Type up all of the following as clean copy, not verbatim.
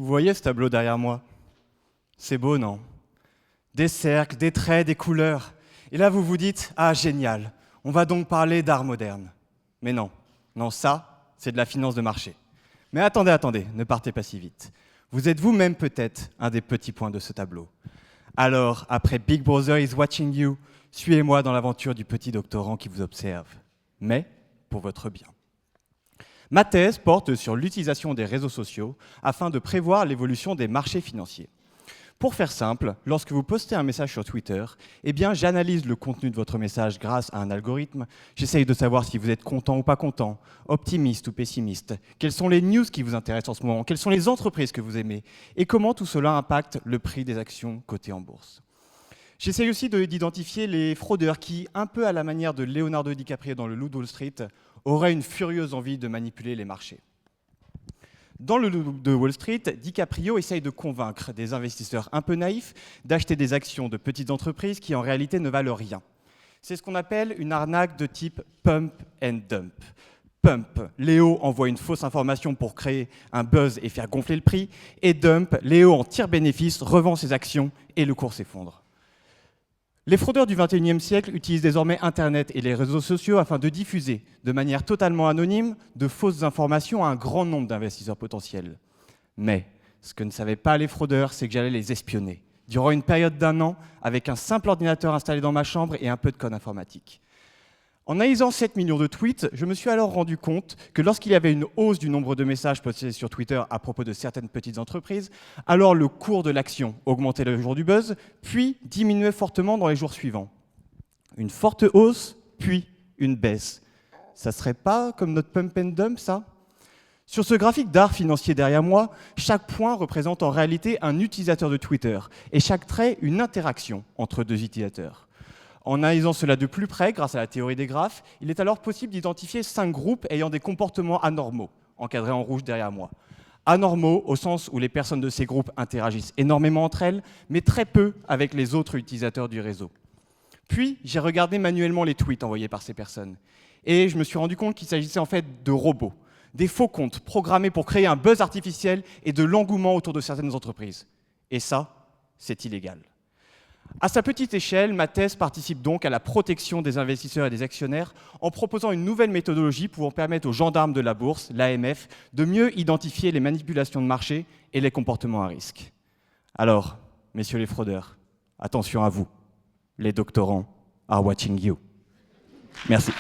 Vous voyez ce tableau derrière moi? C'est beau, non? Des cercles, des traits, des couleurs. Et là, vous vous dites, ah génial, on va donc parler d'art moderne. Mais non, non, ça, c'est de la finance de marché. Mais attendez, ne partez pas si vite. Vous êtes vous-même peut-être un des petits points de ce tableau. Alors, après Big Brother is watching you, suivez-moi dans l'aventure du petit doctorant qui vous observe. Mais pour votre bien. Ma thèse porte sur l'utilisation des réseaux sociaux afin de prévoir l'évolution des marchés financiers. Pour faire simple, lorsque vous postez un message sur Twitter, eh bien, j'analyse le contenu de votre message grâce à un algorithme. J'essaye de savoir si vous êtes content ou pas content, optimiste ou pessimiste, quelles sont les news qui vous intéressent en ce moment, quelles sont les entreprises que vous aimez, et comment tout cela impacte le prix des actions cotées en bourse. J'essaye aussi d'identifier les fraudeurs qui, un peu à la manière de Leonardo DiCaprio dans Le Loup de Wall Street, auraient une furieuse envie de manipuler les marchés. Dans Le Loup de Wall Street, DiCaprio essaye de convaincre des investisseurs un peu naïfs d'acheter des actions de petites entreprises qui en réalité ne valent rien. C'est ce qu'on appelle une arnaque de type pump and dump. Pump, Léo envoie une fausse information pour créer un buzz et faire gonfler le prix. Et dump, Léo en tire bénéfice, revend ses actions et le cours s'effondre. Les fraudeurs du XXIe siècle utilisent désormais Internet et les réseaux sociaux afin de diffuser, de manière totalement anonyme, de fausses informations à un grand nombre d'investisseurs potentiels. Mais ce que ne savaient pas les fraudeurs, c'est que j'allais les espionner, durant une période d'1 an, avec un simple ordinateur installé dans ma chambre et un peu de code informatique. En analysant 7 millions de tweets, je me suis alors rendu compte que lorsqu'il y avait une hausse du nombre de messages postés sur Twitter à propos de certaines petites entreprises, alors le cours de l'action augmentait le jour du buzz, puis diminuait fortement dans les jours suivants. Une forte hausse, puis une baisse. Ça serait pas comme notre pump and dump, ça? Sur ce graphique d'art financier derrière moi, chaque point représente en réalité un utilisateur de Twitter, et chaque trait une interaction entre deux utilisateurs. En analysant cela de plus près, grâce à la théorie des graphes, il est alors possible d'identifier 5 groupes ayant des comportements anormaux, encadrés en rouge derrière moi. Anormaux au sens où les personnes de ces groupes interagissent énormément entre elles, mais très peu avec les autres utilisateurs du réseau. Puis, j'ai regardé manuellement les tweets envoyés par ces personnes, et je me suis rendu compte qu'il s'agissait en fait de robots, des faux comptes programmés pour créer un buzz artificiel et de l'engouement autour de certaines entreprises. Et ça, c'est illégal. À sa petite échelle, ma thèse participe donc à la protection des investisseurs et des actionnaires en proposant une nouvelle méthodologie pouvant permettre aux gendarmes de la bourse, l'AMF, de mieux identifier les manipulations de marché et les comportements à risque. Alors, messieurs les fraudeurs, attention à vous. Les doctorants are watching you. Merci.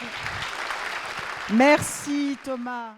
Merci Thomas.